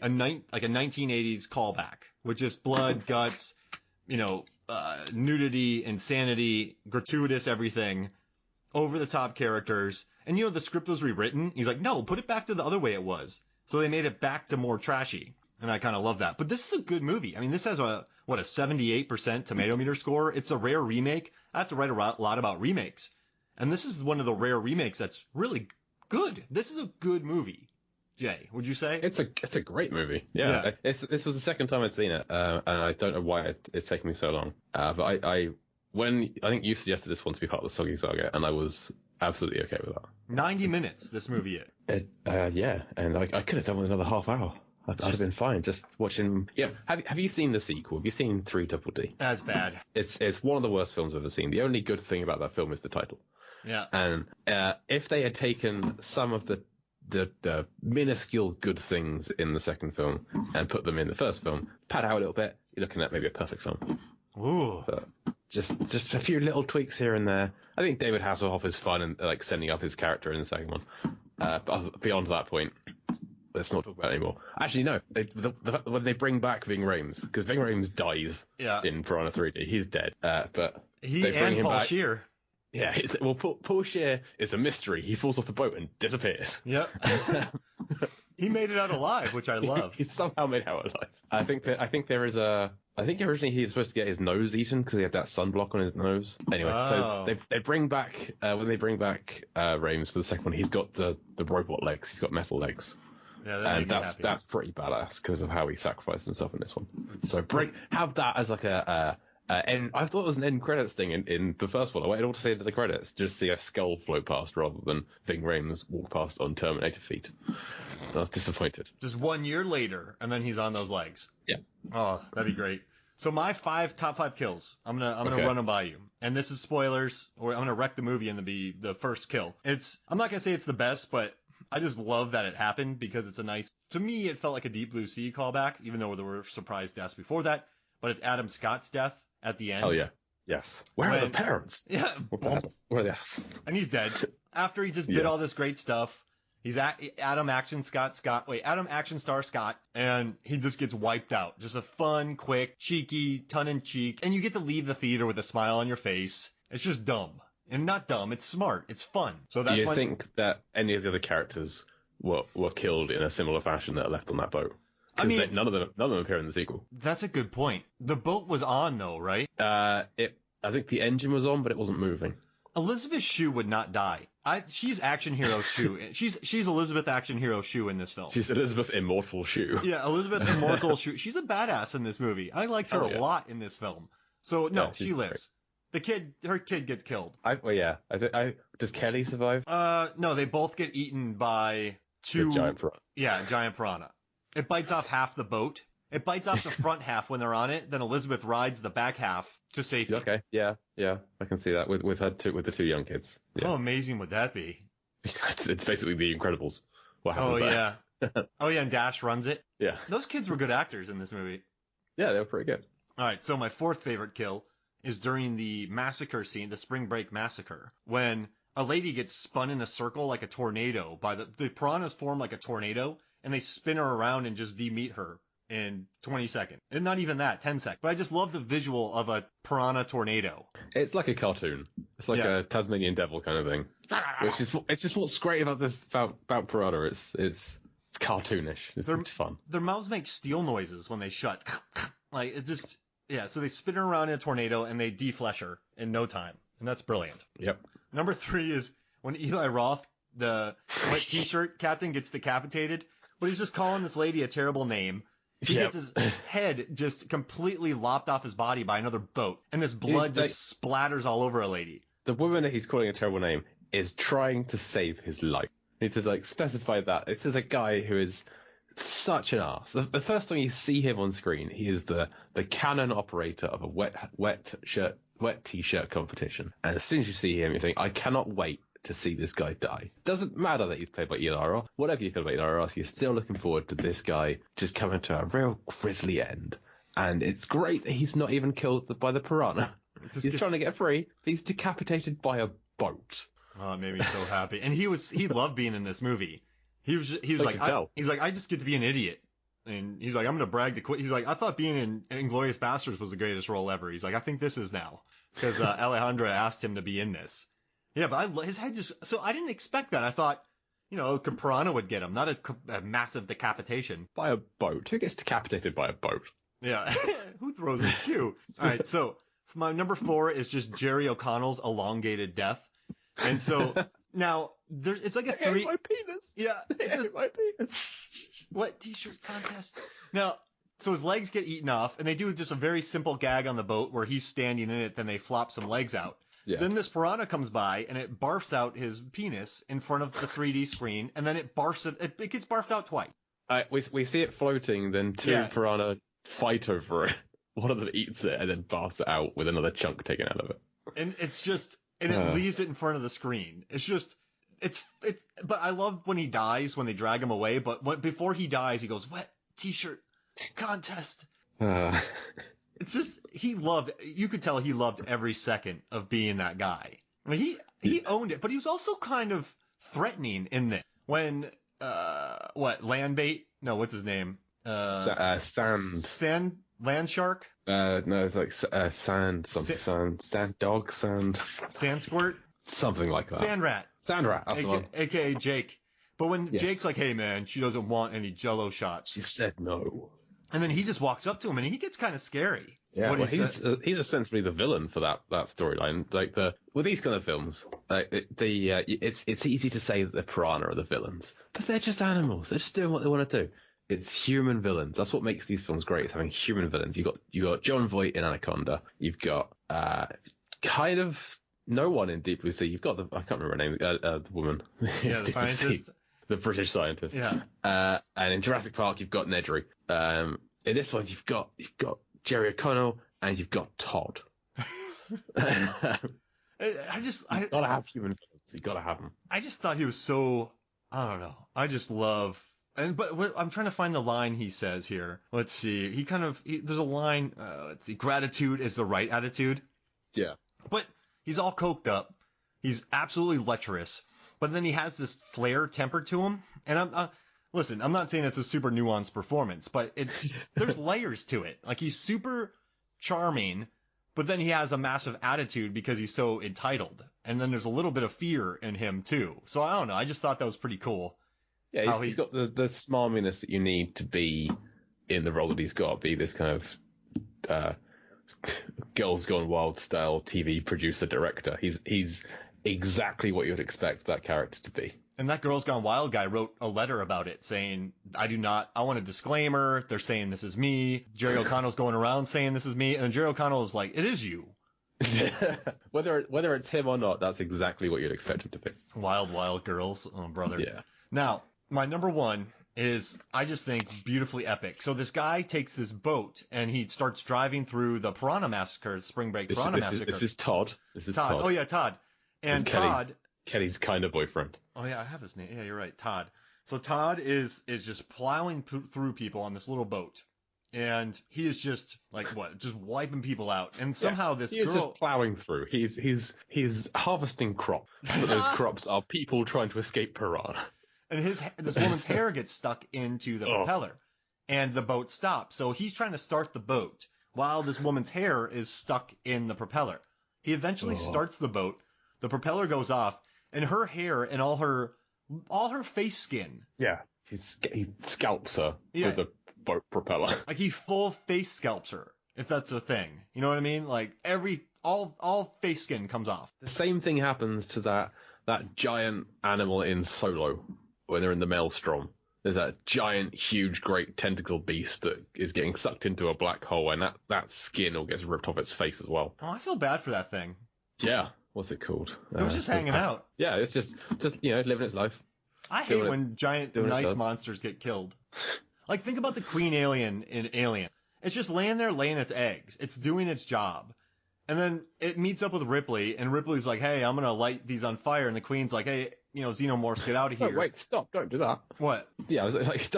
like a 1980s callback with just blood, guts, nudity, insanity, gratuitous everything, over the top characters. And the script was rewritten. He's like, no, put it back to the other way it was. So they made it back to more trashy. And I kind of love that. But this is a good movie. I mean, this has a 78% tomato meter score. It's a rare remake. I have to write a lot about remakes. And this is one of the rare remakes that's really good. This is a good movie. Jay, would you say? It's a great movie. Yeah. This was the second time I'd seen it, and I don't know why it's taken me so long. But I think you suggested this one to be part of the Soggy Saga, and I was absolutely okay with that. 90 minutes, this movie is. Yeah, and I could have done with another half hour. I'd have been fine just watching. Yeah, have you seen the sequel? Have you seen 3 Double D? That's bad. It's one of the worst films I've ever seen. The only good thing about that film is the title. Yeah. And if they had taken some of the minuscule good things in the second film and put them in the first film, pad out a little bit, you're looking at maybe a perfect film. Ooh. But just a few little tweaks here and there. I think David Hasselhoff is fun and like sending up his character in the second one. But beyond that point, let's not talk about it anymore. Actually, no. When they bring back Ving Rhames, because Ving Rhames dies in Piranha 3D, he's dead. But he they bring and him Paul back. Scheer. Yeah, well, Paul Scheer is a mystery. He falls off the boat and disappears. Yep. He made it out alive, which I love. He somehow made it out alive. I think originally he was supposed to get his nose eaten because he had that sunblock on his nose. Anyway, so they bring back when they bring back Rhames for the second one, he's got the robot legs. He's got metal legs. Yeah, and that's pretty badass because of how he sacrificed himself in this one. So have that as like and I thought it was an end credits thing in the first one. I waited all to see the credits, just see a skull float past rather than Ving Rhames walk past on Terminator feet. I was disappointed. Just 1 year later, and then he's on those legs. Yeah. Oh, that'd be great. So my top 5 kills, I'm gonna run them by you. And this is spoilers, or I'm gonna wreck the movie and be the first kill. I'm not gonna say it's the best, but I just love that it happened because it's to me, it felt like a Deep Blue Sea callback, even though there were surprise deaths before that. But it's Adam Scott's death at the end. Oh yeah. Yes. Where are the parents? Yeah. Where are they? And he's dead. After he just did all this great stuff, he's Adam Action Star Scott, and he just gets wiped out. Just a fun, quick, cheeky, tongue-in-cheek, and you get to leave the theater with a smile on your face. It's just dumb. And not dumb, it's smart, it's fun. So that's Do you think that any of the other characters were killed in a similar fashion that are left on that boat? Because none of them appear in the sequel. That's a good point. The boat was on, though, right? I think the engine was on, but it wasn't moving. Elizabeth Shue would not die. She's Action Hero Shue. She's Elizabeth Action Hero Shue in this film. She's Elizabeth Immortal Shue. Yeah, Elizabeth Immortal Shue. She's a badass in this movie. I liked her a lot in this film. So no, she lives. Great. Her kid gets killed. Does Kelly survive? No, they both get eaten by two. The giant piranha. Yeah, giant piranha. It bites off half the boat. It bites off the front half when they're on it. Then Elizabeth rides the back half to safety. Okay, yeah, I can see that with the 2 young kids. Yeah. How amazing would that be? It's basically The Incredibles. What happens there? Yeah. Oh yeah, and Dash runs it. Yeah. Those kids were good actors in this movie. Yeah, they were pretty good. All right, so my 4th favorite kill is during the massacre scene, the spring break massacre, when a lady gets spun in a circle like a tornado by the piranhas form like a tornado, and they spin her around and just de-meat her in 20 seconds. And not even that, 10 seconds. But I just love the visual of a piranha tornado. It's like a cartoon. It's like a Tasmanian devil kind of thing. It's just what's great about this, about piranha. It's cartoonish. It's fun. Their mouths make steel noises when they shut. Like, it's just, so they spin her around in a tornado and they deflesh her in no time. And that's brilliant. Yep. Number 3 is when Eli Roth, the wet t-shirt captain, gets decapitated. But he's just calling this lady a terrible name. He gets his head just completely lopped off his body by another boat. And this blood just splatters all over a lady. The woman that he's calling a terrible name is trying to save his life. You need to specify that. This is a guy who is such an arse. The first time you see him on screen, he is the cannon operator of a wet t-shirt competition. And as soon as you see him, you think, I cannot wait to see this guy die. Doesn't matter that he's played by Eli Roth. Whatever you feel about Eli Roth, you're still looking forward to this guy just coming to a real grisly end. And it's great that he's not even killed by the piranha. He's trying to get free, but he's decapitated by a boat. Oh, it made me so happy. And he loved being in this movie. He was like, I just get to be an idiot. And he's like, I'm going to brag to quit. He's like, I thought being in Inglourious Basterds was the greatest role ever. He's like, I think this is now. Because Alejandra asked him to be in this. Yeah, but his head just... So I didn't expect that. I thought, Piranha would get him, not a massive decapitation. By a boat. Who gets decapitated by a boat? Yeah. Who throws a shoe? All right, so my number 4 is just Jerry O'Connell's elongated death. And so now it's like a 3... my penis. Yeah. My penis. What t-shirt contest? Now, so his legs get eaten off, and they do just a very simple gag on the boat where he's standing in it, then they flop some legs out. Yeah. Then this piranha comes by, and it barfs out his penis in front of the 3D screen, and then it gets barfed out twice. We see it floating, then two piranha fight over it. One of them eats it, and then barfs it out with another chunk taken out of it. And it's just... And it leaves it in front of the screen. It's just... But I love when he dies, when they drag him away, but before he dies, he goes, wet t-shirt contest. It's just, you could tell he loved every second of being that guy. I mean, he owned it, but he was also kind of threatening in this. When, Landbait? No, what's his name? Land Shark? No, it's like sand dog, Sand Squirt? Something like that. Sand Rat, that's the one. AKA Jake. But when Jake's like, hey man, she doesn't want any Jello shots. She said no. And then he just walks up to him and he gets kind of scary. Yeah, he's essentially the villain for that storyline. Like with these kind of films, it's easy to say that the piranha are the villains, but they're just animals. They're just doing what they want to do. It's human villains. That's what makes these films great. Is having human villains. You got John Voight in Anaconda. You've got kind of no one in Deep Blue Sea. You've got I can't remember her name. The woman. Yeah, the scientist. The British scientist. Yeah. And in Jurassic Park, you've got Nedry. In this one, you've got Jerry O'Connell and you've got Todd. You gotta have human villains. You gotta have them. I just thought he was so. I don't know. I just love. But I'm trying to find the line he says here. Let's see. There's a line. Let's see. Gratitude is the right attitude. Yeah. But he's all coked up. He's absolutely lecherous. But then he has this flair temper to him. And listen, I'm not saying it's a super nuanced performance, but there's layers to it. Like he's super charming, but then he has a massive attitude because he's so entitled. And then there's a little bit of fear in him too. So I don't know. I just thought that was pretty cool. Yeah, he's got the smarminess that you need to be in the role that he's got. Be this kind of Girls Gone Wild style TV producer director. He's exactly what you'd expect that character to be. And that Girls Gone Wild guy wrote a letter about it saying, I want a disclaimer. They're saying this is me. Jerry O'Connell's going around saying this is me. And Jerry O'Connell is like, it is you. Whether it's him or not, that's exactly what you'd expect him to be. Wild, wild girls. Oh, brother. Yeah. Now, my number 1 is, I just think, beautifully epic. So this guy takes this boat and he starts driving through the Piranha Massacre, Spring Break Piranha Massacre. This is Todd. Todd. Oh, yeah, Todd. And Todd... Kelly's kind of boyfriend. Oh, yeah, I have his name. Yeah, you're right. Todd. So Todd is just plowing through people on this little boat. And he is just, just wiping people out. And somehow this girl... He's just plowing through. He's harvesting crops. But those crops are people trying to escape piranha. And this woman's hair gets stuck into the propeller. And the boat stops. So he's trying to start the boat while this woman's hair is stuck in the propeller. He eventually starts the boat. The propeller goes off. And her hair and all her face skin. Yeah. He scalps her with the boat propeller. Like he full face scalps her, if that's a thing. You know what I mean? Like all face skin comes off. The same thing happens to that giant animal in Solo when they're in the maelstrom. There's that giant, huge, great tentacle beast that is getting sucked into a black hole, and that skin all gets ripped off its face as well. Oh, I feel bad for that thing. Yeah. What's it called? It was just hanging out. Yeah, it's just living its life. I hate when giant nice monsters get killed. Like think about the queen alien in Alien. It's just laying there laying its eggs. It's doing its job. And then it meets up with Ripley and Ripley's like, "Hey, I'm going to light these on fire." And the queen's like, "Hey, Xenomorphs, get out of here." Oh, wait, stop. Don't do that. What? Yeah, I was like,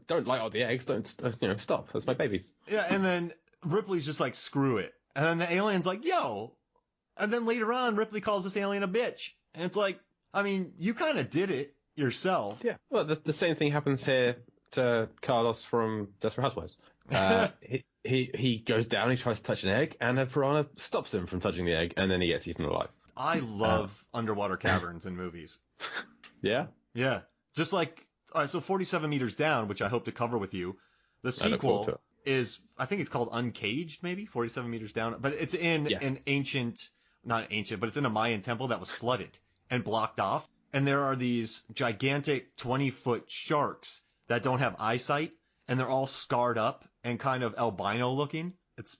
don't light all the eggs. Don't stop. That's my babies. Yeah, and then Ripley's just like, "Screw it." And then the alien's like, "Yo." And then later on, Ripley calls this alien a bitch. And it's like, I mean, you kind of did it yourself. Yeah. Well, the same thing happens here to Carlos from Desperate Housewives. He goes down, he tries to touch an egg, and a piranha stops him from touching the egg, and then he gets eaten alive. I love underwater caverns in movies. Yeah? Yeah. Just like, so 47 Meters Down, which I hope to cover with you, the sequel is, I think it's called Uncaged, maybe? 47 Meters Down. But it's in an ancient, not ancient, but it's in a Mayan temple that was flooded and blocked off. And there are these gigantic 20-foot sharks that don't have eyesight, and they're all scarred up and kind of albino looking. It's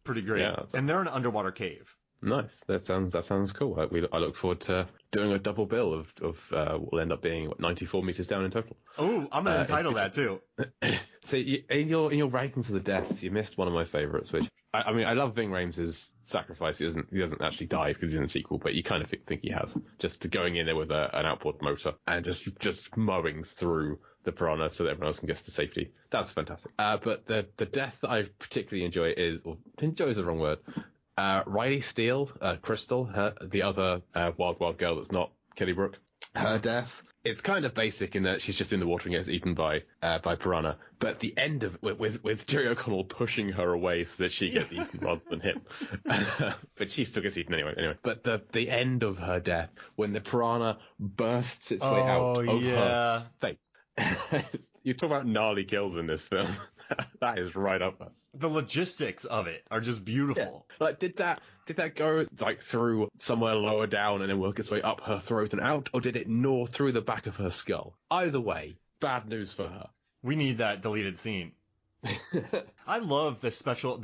pretty great. Yeah, and they're in an underwater cave. Nice. That sounds cool. I look forward to doing a double bill of what will end up being 94 meters down in total. Oh, I'm gonna entitle that too. So in your rankings of the deaths, you missed one of my favorites, which I mean I love Ving Rhames' sacrifice. He doesn't actually die because he's in the sequel, but you kind of think he has. Just going in there with an outboard motor and just mowing through the piranha so that everyone else can get to safety. That's fantastic. But the death that I particularly enjoy is the wrong word. Riley Steele, Crystal, the other wild girl that's not Kelly Brook, her death. It's kind of basic in that she's just in the water and gets eaten by piranha. But the end of with Jerry O'Connell pushing her away so that she gets eaten rather than him. But she still gets eaten anyway. But the end of her death, when the piranha bursts its way out of her face. You talk about gnarly kills in this film. That is right up there. The logistics of it are just beautiful. Yeah. Like, did that go like through somewhere lower down and then work its way up her throat and out, or did it gnaw through the back of her skull? Either way, bad news for her. We need that deleted scene. I love the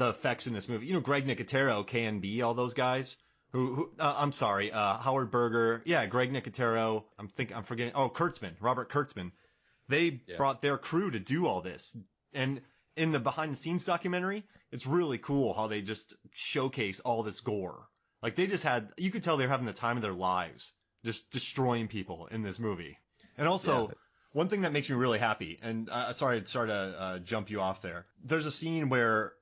effects in this movie. You know, Greg Nicotero, K&B, all those guys. I'm sorry, Howard Berger. Yeah, Greg Nicotero. I'm forgetting. Oh, Kurtzman, Robert Kurtzman. They brought their crew to do all this. And in the behind the scenes documentary, it's really cool how they just showcase all this gore. Like you could tell they're having the time of their lives just destroying people in this movie. And also, one thing that makes me really happy, and sorry to jump you off there. There's a scene where,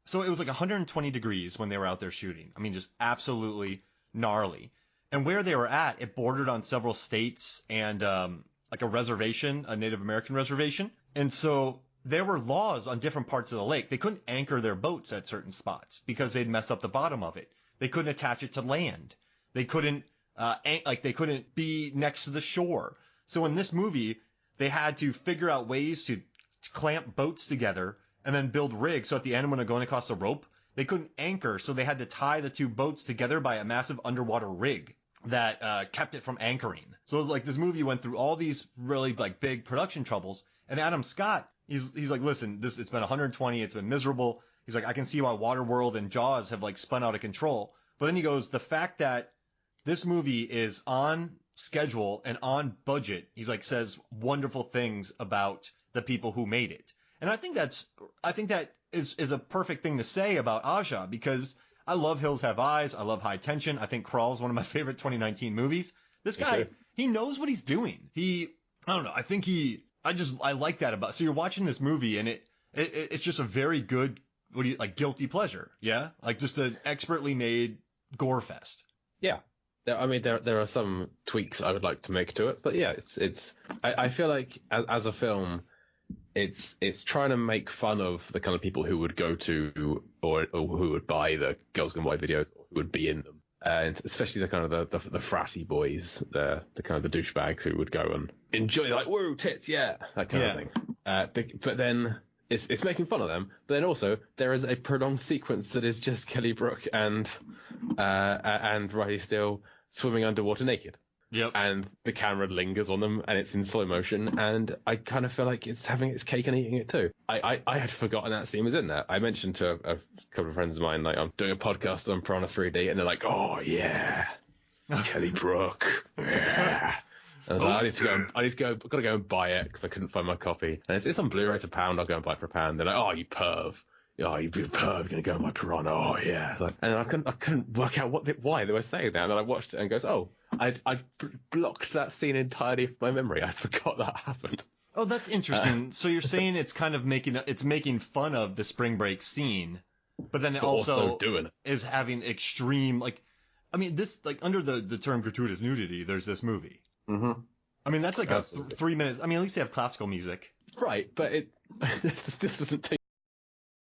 so it was like 120 degrees when they were out there shooting. I mean, just absolutely gnarly. And where they were at, it bordered on several states and, like a reservation, a Native American reservation. And so there were laws on different parts of the lake. They couldn't anchor their boats at certain spots because they'd mess up the bottom of it. They couldn't attach it to land. They couldn't, they couldn't be next to the shore. So in this movie, they had to figure out ways to clamp boats together and then build rigs. So at the end, when they're going across the rope, they couldn't anchor. So they had to tie the two boats together by a massive underwater rig that kept it from anchoring. So like this movie went through all these really like big production troubles, and Adam Scott, he's like, listen, it's been 120, it's been miserable. He's like, I can see why Waterworld and Jaws have like spun out of control. But then he goes, the fact that this movie is on schedule and on budget, he's like, says wonderful things about the people who made it. And I think that is a perfect thing to say about Aja, because I love Hills Have Eyes. I love High Tension. I think Crawl's one of my favorite 2019 movies. This guy, he knows what he's doing. I don't know. I like that about, so you're watching this movie and it's just a very good, guilty pleasure. Yeah. Like just an expertly made gore fest. Yeah. I mean, there are some tweaks I would like to make to it, but yeah, I feel like as a film, it's trying to make fun of the kind of people who would go to or who would buy the Girls Gone Wild videos, or who would be in them, and especially the kind of the fratty boys, the kind of the douchebags who would go and enjoy like whoa tits, yeah, that kind of thing. But then it's making fun of them. But then also there is a prolonged sequence that is just Kelly Brook and Riley Steele swimming underwater naked. Yep. And the camera lingers on them, and it's in slow motion, and I kind of feel like it's having its cake and eating it too. I had forgotten that scene was in there. I mentioned to a couple of friends of mine, like, I'm doing a podcast on Piranha 3D, and they're like, oh yeah, Kelly Brook, yeah. And I was like, I've got to go and buy it because I couldn't find my copy. And it's on Blu-ray, it's £1. I'll go and buy it for £1. They're like, oh, you perv. Oh, you perv, you're going to go on my Piranha. Oh, yeah. And I couldn't work out why they were saying that. And then I watched it and goes, oh, I blocked that scene entirely from my memory. I forgot that happened. Oh, that's interesting. So you're saying it's kind of making fun of the spring break scene, but then it also doing it. Is having extreme, like, I mean, this, like, under the term gratuitous nudity, there's this movie. Mm-hmm. I mean, that's like a 3 minutes. I mean, at least they have classical music. Right, but it still doesn't take